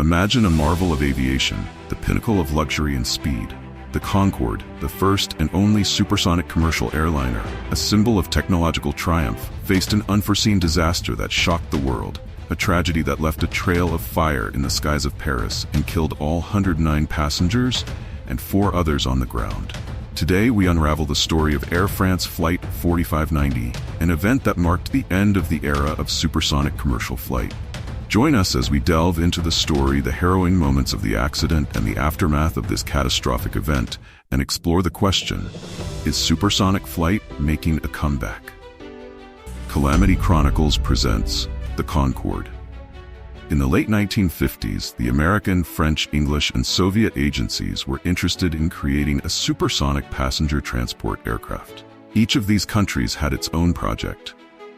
Imagine a marvel of aviation, the pinnacle of luxury and speed. The Concorde, the first and only supersonic commercial airliner, a symbol of technological triumph, faced an unforeseen disaster that shocked the world. A tragedy that left a trail of fire in the skies of Paris and killed all 109 passengers and 4 others on the ground. Today we unravel the story of Air France Flight 4590, an event that marked the end of the era of supersonic commercial flight. Join us as we delve into the story, the harrowing moments of the accident, and the aftermath of this catastrophic event, and explore the question, is supersonic flight making a comeback? Calamity Chronicles presents The Concorde. In the late 1950s, the American, French, English, and Soviet agencies were interested in creating a supersonic passenger transport aircraft. Each of these countries had its own project.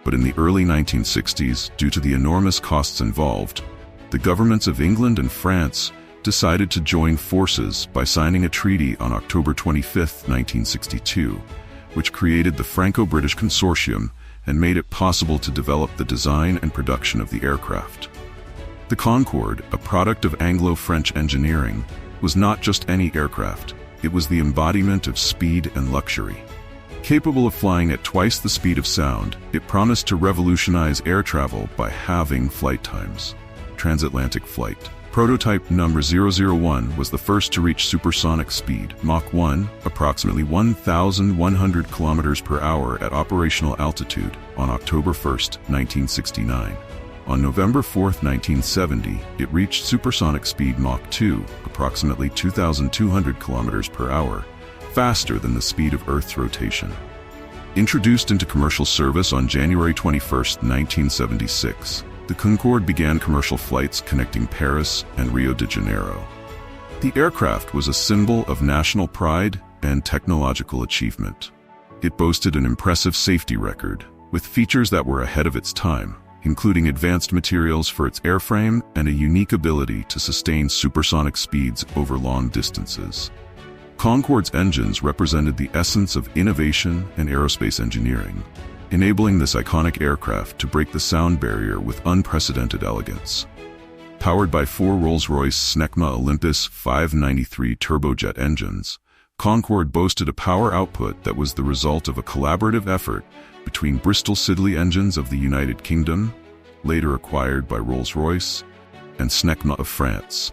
But in the early 1960s, due to the enormous costs involved, the governments of England and France decided to join forces by signing a treaty on October 25, 1962, which created the Franco-British Consortium and made it possible to develop the design and production of the aircraft. The Concorde, a product of Anglo-French engineering, was not just any aircraft, it was the embodiment of speed and luxury. Capable of flying at twice the speed of sound, it promised to revolutionize air travel by halving flight times. Transatlantic flight. Prototype number 001 was the first to reach supersonic speed, Mach 1, approximately 1,100 kilometers per hour at operational altitude, on October 1, 1969. On November 4, 1970, it reached supersonic speed Mach 2, approximately 2,200 kilometers per hour, faster than the speed of Earth's rotation. Introduced into commercial service on January 21, 1976, the Concorde began commercial flights connecting Paris and Rio de Janeiro. The aircraft was a symbol of national pride and technological achievement. It boasted an impressive safety record, with features that were ahead of its time, including advanced materials for its airframe and a unique ability to sustain supersonic speeds over long distances. Concorde's engines represented the essence of innovation and aerospace engineering, enabling this iconic aircraft to break the sound barrier with unprecedented elegance. Powered by 4 Rolls-Royce Snecma Olympus 593 turbojet engines, Concorde boasted a power output that was the result of a collaborative effort between Bristol Siddeley Engines of the United Kingdom, later acquired by Rolls-Royce, and Snecma of France.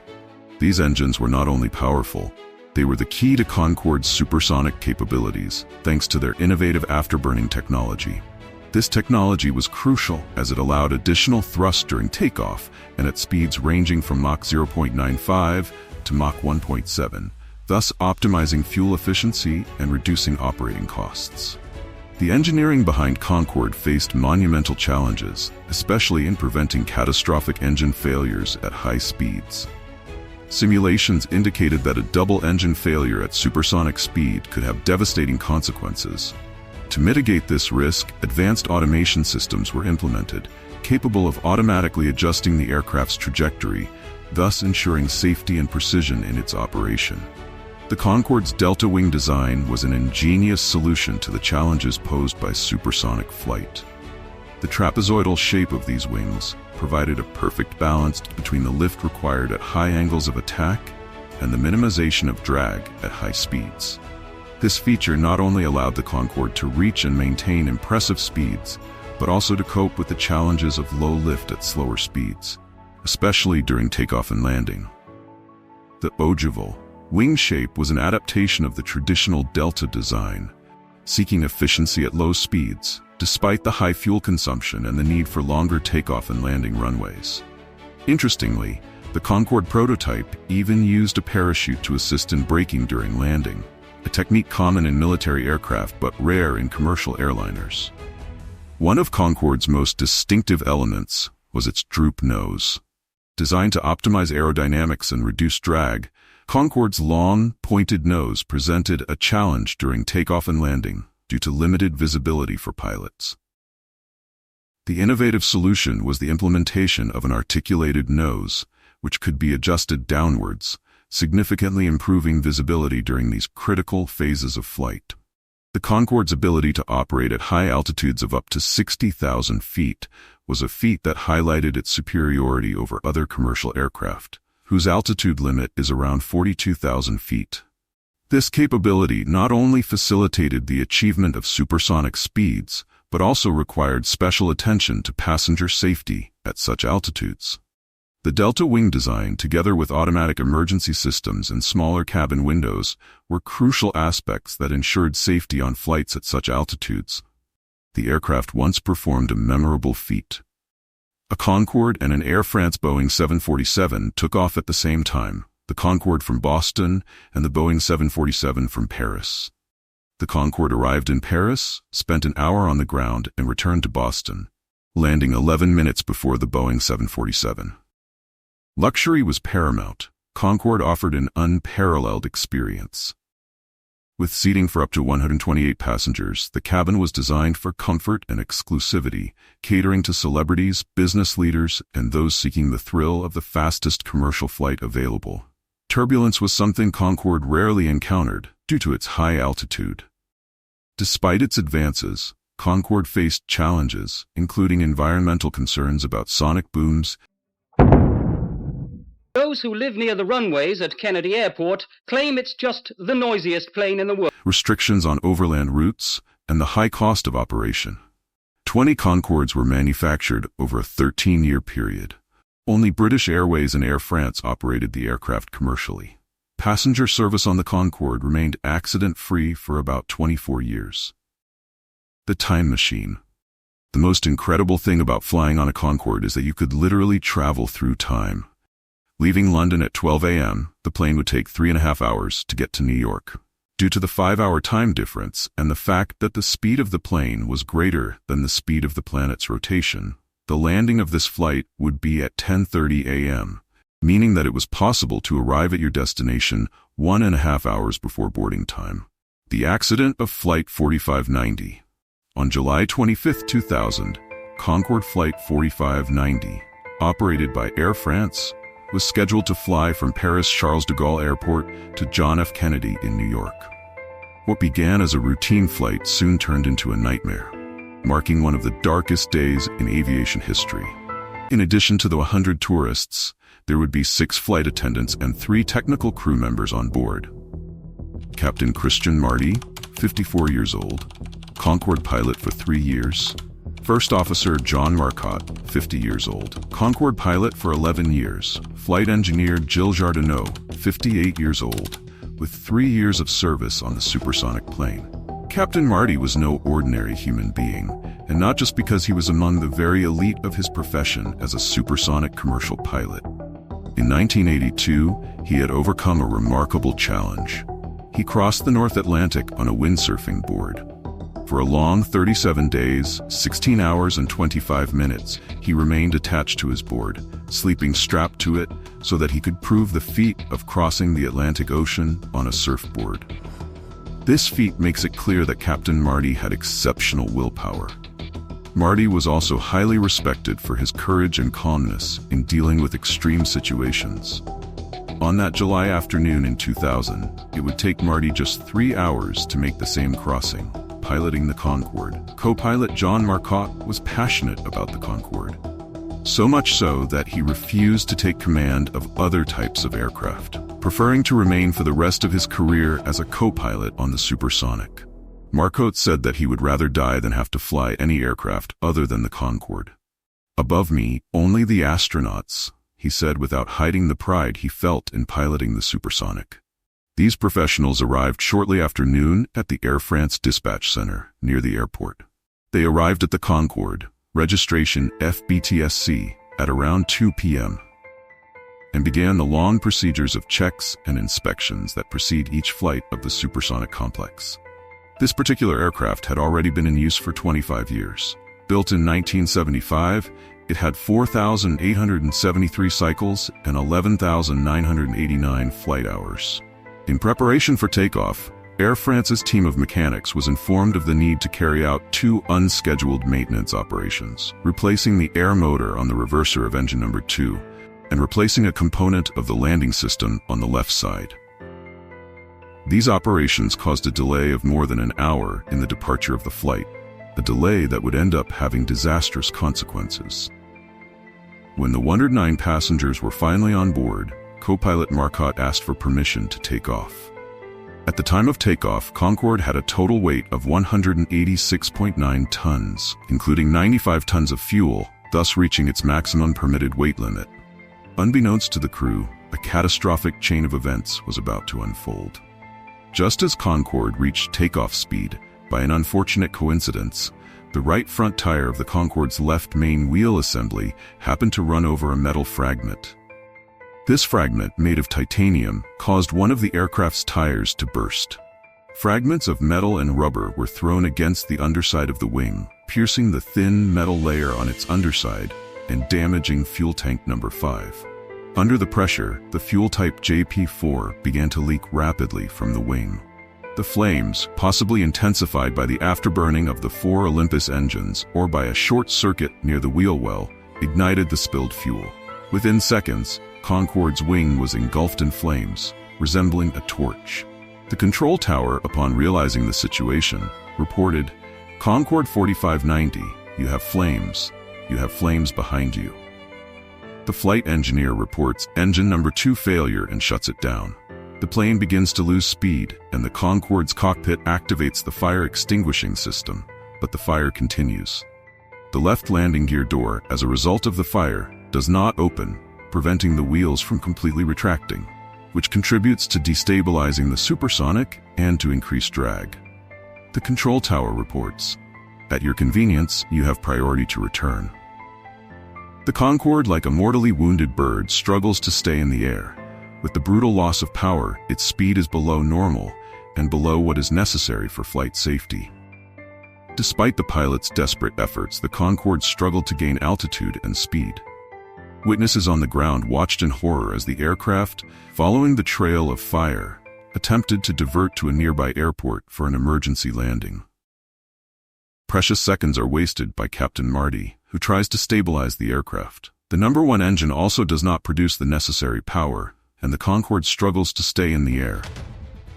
These engines were not only powerful, they were the key to Concorde's supersonic capabilities, thanks to their innovative afterburning technology. This technology was crucial as it allowed additional thrust during takeoff and at speeds ranging from Mach 0.95 to Mach 1.7, thus optimizing fuel efficiency and reducing operating costs. The engineering behind Concorde faced monumental challenges, especially in preventing catastrophic engine failures at high speeds. Simulations indicated that a double engine failure at supersonic speed could have devastating consequences. To mitigate this risk, advanced automation systems were implemented, capable of automatically adjusting the aircraft's trajectory, thus ensuring safety and precision in its operation. The Concorde's delta wing design was an ingenious solution to the challenges posed by supersonic flight. The trapezoidal shape of these wings provided a perfect balance between the lift required at high angles of attack and the minimization of drag at high speeds. This feature not only allowed the Concorde to reach and maintain impressive speeds, but also to cope with the challenges of low lift at slower speeds, especially during takeoff and landing. The ogival wing shape was an adaptation of the traditional delta design, seeking efficiency at low speeds, despite the high fuel consumption and the need for longer takeoff and landing runways. Interestingly, the Concorde prototype even used a parachute to assist in braking during landing, a technique common in military aircraft but rare in commercial airliners. One of Concorde's most distinctive elements was its droop nose. Designed to optimize aerodynamics and reduce drag, Concorde's long, pointed nose presented a challenge during takeoff and landing due to limited visibility for pilots. The innovative solution was the implementation of an articulated nose, which could be adjusted downwards, significantly improving visibility during these critical phases of flight. The Concorde's ability to operate at high altitudes of up to 60,000 feet was a feat that highlighted its superiority over other commercial aircraft, whose altitude limit is around 42,000 feet. This capability not only facilitated the achievement of supersonic speeds, but also required special attention to passenger safety at such altitudes. The delta wing design, together with automatic emergency systems and smaller cabin windows, were crucial aspects that ensured safety on flights at such altitudes. The aircraft once performed a memorable feat. A Concorde and an Air France Boeing 747 took off at the same time, the Concorde from Boston and the Boeing 747 from Paris. The Concorde arrived in Paris, spent an hour on the ground, and returned to Boston, landing 11 minutes before the Boeing 747. Luxury was paramount. Concorde offered an unparalleled experience. With seating for up to 128 passengers, the cabin was designed for comfort and exclusivity, catering to celebrities, business leaders, and those seeking the thrill of the fastest commercial flight available. Turbulence was something Concorde rarely encountered due to its high altitude. Despite its advances, Concorde faced challenges, including environmental concerns about sonic booms. Those who live near the runways at Kennedy Airport claim it's just the noisiest plane in the world. Restrictions on overland routes, and the high cost of operation. 20 Concordes were manufactured over a 13-year period. Only British Airways and Air France operated the aircraft commercially. Passenger service on the Concorde remained accident-free for about 24 years. The time machine. The most incredible thing about flying on a Concorde is that you could literally travel through time. Leaving London at 12 a.m., the plane would take 3.5 hours to get to New York. Due to the 5-hour time difference and the fact that the speed of the plane was greater than the speed of the planet's rotation, the landing of this flight would be at 10:30 a.m., meaning that it was possible to arrive at your destination 1.5 hours before boarding time. The accident of Flight 4590. On July 25, 2000, Concorde Flight 4590, operated by Air France, was scheduled to fly from Paris Charles de Gaulle Airport to John F. Kennedy in New York. What began as a routine flight soon turned into a nightmare, marking one of the darkest days in aviation history. In addition to the 100 tourists, there would be 6 flight attendants and 3 technical crew members on board. Captain Christian Marty, 54 years old, Concorde pilot for 3 years. First Officer John Marcotte, 50 years old, Concorde pilot for 11 years. Flight Engineer Jill Jardinot, 58 years old, with 3 years of service on the supersonic plane. Captain Marty was no ordinary human being, and not just because he was among the very elite of his profession as a supersonic commercial pilot. In 1982, he had overcome a remarkable challenge. He crossed the North Atlantic on a windsurfing board. For a long 37 days, 16 hours and 25 minutes, he remained attached to his board, sleeping strapped to it so that he could prove the feat of crossing the Atlantic Ocean on a surfboard. This feat makes it clear that Captain Marty had exceptional willpower. Marty was also highly respected for his courage and calmness in dealing with extreme situations. On that July afternoon in 2000, it would take Marty just 3 hours to make the same crossing. Piloting the Concorde, co-pilot John Marcotte was passionate about the Concorde. So much so that he refused to take command of other types of aircraft, preferring to remain for the rest of his career as a co-pilot on the Supersonic. Marcotte said that he would rather die than have to fly any aircraft other than the Concorde. "Above me, only the astronauts," he said without hiding the pride he felt in piloting the Supersonic. These professionals arrived shortly after noon at the Air France Dispatch Center near the airport. They arrived at the Concorde, registration FBTSC, at around 2 p.m. and began the long procedures of checks and inspections that precede each flight of the supersonic complex. This particular aircraft had already been in use for 25 years. Built in 1975, it had 4,873 cycles and 11,989 flight hours. In preparation for takeoff, Air France's team of mechanics was informed of the need to carry out 2 unscheduled maintenance operations, replacing the air motor on the reverser of engine number 2 and replacing a component of the landing system on the left side. These operations caused a delay of more than an hour in the departure of the flight, a delay that would end up having disastrous consequences. When the 109 passengers were finally on board, co-pilot Marcotte asked for permission to take off. At the time of takeoff, Concorde had a total weight of 186.9 tons, including 95 tons of fuel, thus reaching its maximum permitted weight limit. Unbeknownst to the crew, a catastrophic chain of events was about to unfold. Just as Concorde reached takeoff speed, by an unfortunate coincidence, the right front tire of the Concorde's left main wheel assembly happened to run over a metal fragment. This fragment, made of titanium, caused one of the aircraft's tires to burst. Fragments of metal and rubber were thrown against the underside of the wing, piercing the thin metal layer on its underside and damaging fuel tank number 5. Under the pressure, the fuel type JP4 began to leak rapidly from the wing. The flames, possibly intensified by the afterburning of the 4 Olympus engines or by a short circuit near the wheel well, ignited the spilled fuel. Within seconds, Concorde's wing was engulfed in flames, resembling a torch. The control tower, upon realizing the situation, reported, "Concorde 4590, you have flames. You have flames behind you." The flight engineer reports engine number 2 failure and shuts it down. The plane begins to lose speed, and the Concorde's cockpit activates the fire extinguishing system, but the fire continues. The left landing gear door, as a result of the fire, does not open, preventing the wheels from completely retracting, which contributes to destabilizing the Supersonic and to increased drag. The control tower reports, "At your convenience, you have priority to return." The Concorde, like a mortally wounded bird, struggles to stay in the air. With the brutal loss of power, its speed is below normal and below what is necessary for flight safety. Despite the pilot's desperate efforts, the Concorde struggled to gain altitude and speed. Witnesses on the ground watched in horror as the aircraft, following the trail of fire, attempted to divert to a nearby airport for an emergency landing. Precious seconds are wasted by Captain Marty, who tries to stabilize the aircraft. The number 1 engine also does not produce the necessary power, and the Concorde struggles to stay in the air.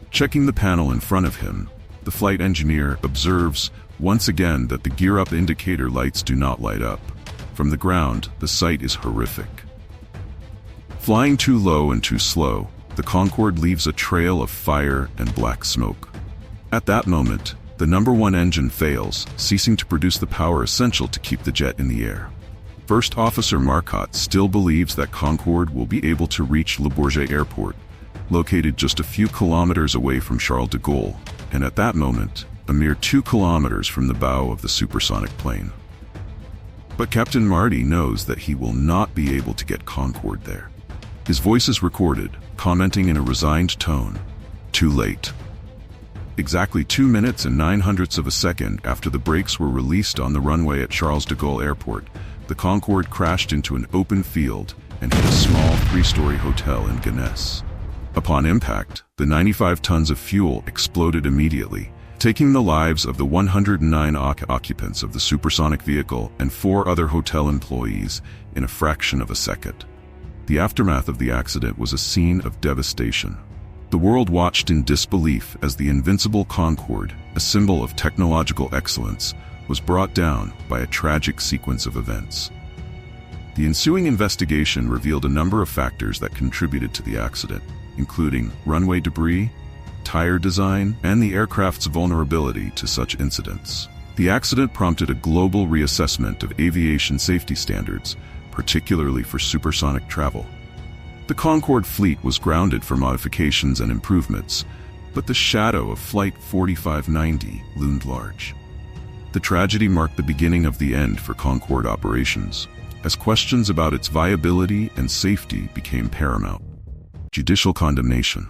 Checking the panel in front of him, the flight engineer observes once again that the gear-up indicator lights do not light up. From the ground, the sight is horrific. Flying too low and too slow, the Concorde leaves a trail of fire and black smoke. At that moment, the number 1 engine fails, ceasing to produce the power essential to keep the jet in the air. First Officer Marcotte still believes that Concorde will be able to reach Le Bourget Airport, located just a few kilometers away from Charles de Gaulle, and at that moment, a mere 2 kilometers from the bow of the supersonic plane. But Captain Marty knows that he will not be able to get Concorde there. His voice is recorded, commenting in a resigned tone, "Too late." Exactly 2 minutes and 9/100ths of a second after the brakes were released on the runway at Charles de Gaulle Airport, the Concorde crashed into an open field and hit a small 3-story hotel in Gonesse. Upon impact, the 95 tons of fuel exploded immediately, taking the lives of the 109 occupants of the supersonic vehicle and 4 other hotel employees in a fraction of a second. The aftermath of the accident was a scene of devastation. The world watched in disbelief as the invincible Concorde, a symbol of technological excellence, was brought down by a tragic sequence of events. The ensuing investigation revealed a number of factors that contributed to the accident, including runway debris, tire design, and the aircraft's vulnerability to such incidents. The accident prompted a global reassessment of aviation safety standards, particularly for supersonic travel. The Concorde fleet was grounded for modifications and improvements, but the shadow of Flight 4590 loomed large. The tragedy marked the beginning of the end for Concorde operations, as questions about its viability and safety became paramount. Judicial condemnation.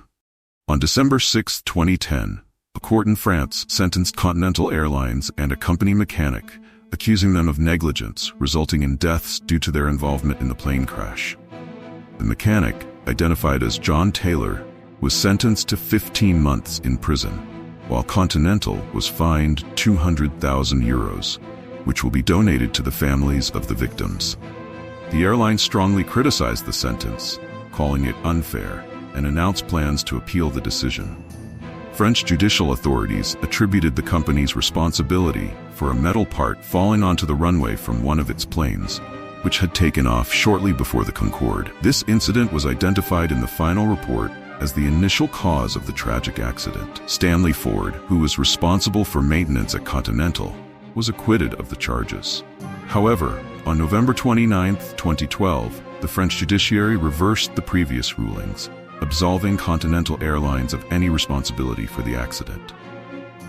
On December 6, 2010, a court in France sentenced Continental Airlines and a company mechanic, accusing them of negligence, resulting in deaths due to their involvement in the plane crash. The mechanic, identified as John Taylor, was sentenced to 15 months in prison, while Continental was fined €200,000, which will be donated to the families of the victims. The airline strongly criticized the sentence, calling it unfair, and announced plans to appeal the decision. French judicial authorities attributed the company's responsibility for a metal part falling onto the runway from one of its planes, which had taken off shortly before the Concorde. This incident was identified in the final report as the initial cause of the tragic accident. Stanley Ford, who was responsible for maintenance at Continental, was acquitted of the charges. However, on November 29, 2012, the French judiciary reversed the previous rulings, absolving Continental Airlines of any responsibility for the accident.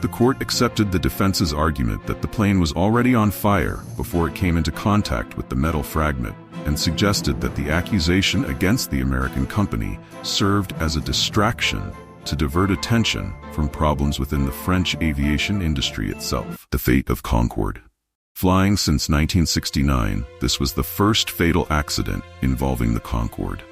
The court accepted the defense's argument that the plane was already on fire before it came into contact with the metal fragment, and suggested that the accusation against the American company served as a distraction to divert attention from problems within the French aviation industry itself. The fate of Concorde. Flying since 1969, this was the first fatal accident involving the Concorde.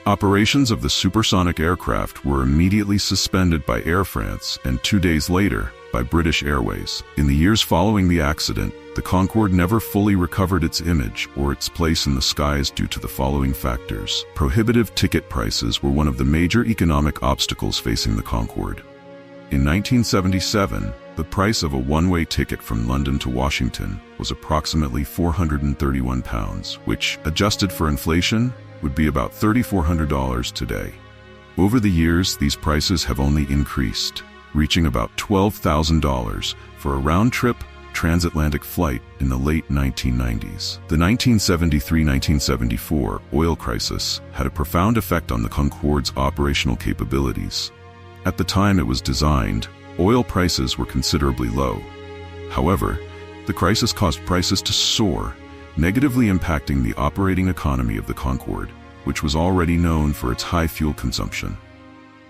Operations of the supersonic aircraft were immediately suspended by Air France and 2 days later by British Airways. In the years following the accident, the Concorde never fully recovered its image or its place in the skies due to the following factors. Prohibitive ticket prices were one of the major economic obstacles facing the Concorde. In 1977, the price of a one-way ticket from London to Washington was approximately £431, which, adjusted for inflation, would be about $3,400 today. Over the years, these prices have only increased, reaching about $12,000 for a round-trip transatlantic flight in the late 1990s. The 1973-1974 oil crisis had a profound effect on the Concorde's operational capabilities. At the time it was designed, oil prices were considerably low. However, the crisis caused prices to soar, negatively impacting the operating economy of the Concorde, which was already known for its high fuel consumption.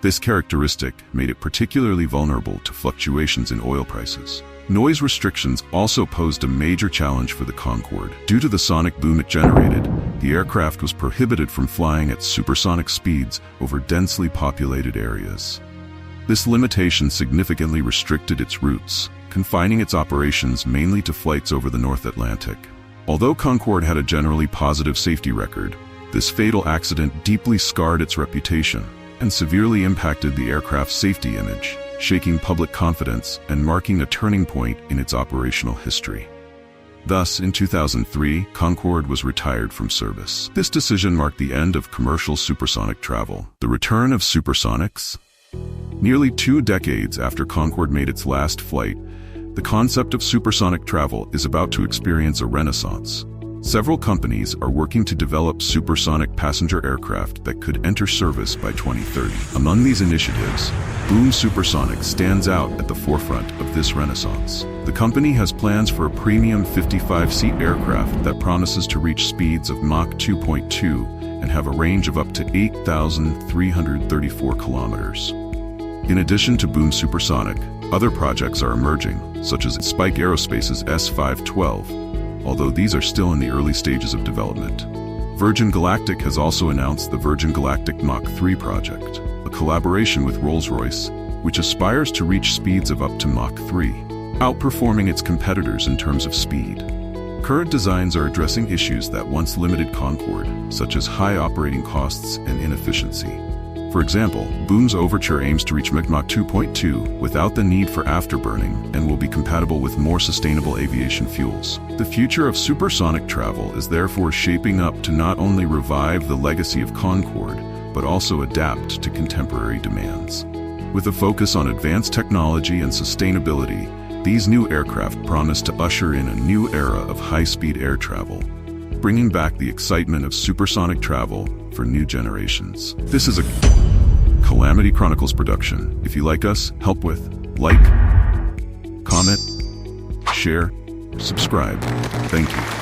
This characteristic made it particularly vulnerable to fluctuations in oil prices. Noise restrictions also posed a major challenge for the Concorde. Due to the sonic boom it generated, the aircraft was prohibited from flying at supersonic speeds over densely populated areas. This limitation significantly restricted its routes, confining its operations mainly to flights over the North Atlantic. Although Concorde had a generally positive safety record, this fatal accident deeply scarred its reputation and severely impacted the aircraft's safety image, shaking public confidence and marking a turning point in its operational history. Thus, in 2003, Concorde was retired from service. This decision marked the end of commercial supersonic travel. The return of supersonics? Nearly 2 decades after Concorde made its last flight, the concept of supersonic travel is about to experience a renaissance. Several companies are working to develop supersonic passenger aircraft that could enter service by 2030. Among these initiatives, Boom Supersonic stands out at the forefront of this renaissance. The company has plans for a premium 55-seat aircraft that promises to reach speeds of Mach 2.2 and have a range of up to 8,334 kilometers. In addition to Boom Supersonic, other projects are emerging, such as Spike Aerospace's S512, although these are still in the early stages of development. Virgin Galactic has also announced the Virgin Galactic Mach 3 project, a collaboration with Rolls-Royce, which aspires to reach speeds of up to Mach 3, outperforming its competitors in terms of speed. Current designs are addressing issues that once limited Concorde, such as high operating costs and inefficiency. For example, Boom's Overture aims to reach Mach 2.2 without the need for afterburning and will be compatible with more sustainable aviation fuels. The future of supersonic travel is therefore shaping up to not only revive the legacy of Concorde, but also adapt to contemporary demands. With a focus on advanced technology and sustainability, these new aircraft promise to usher in a new era of high-speed air travel, bringing back the excitement of supersonic travel for new generations. This is a Calamity Chronicles production. If you like us, help with like, comment, share, subscribe. Thank you.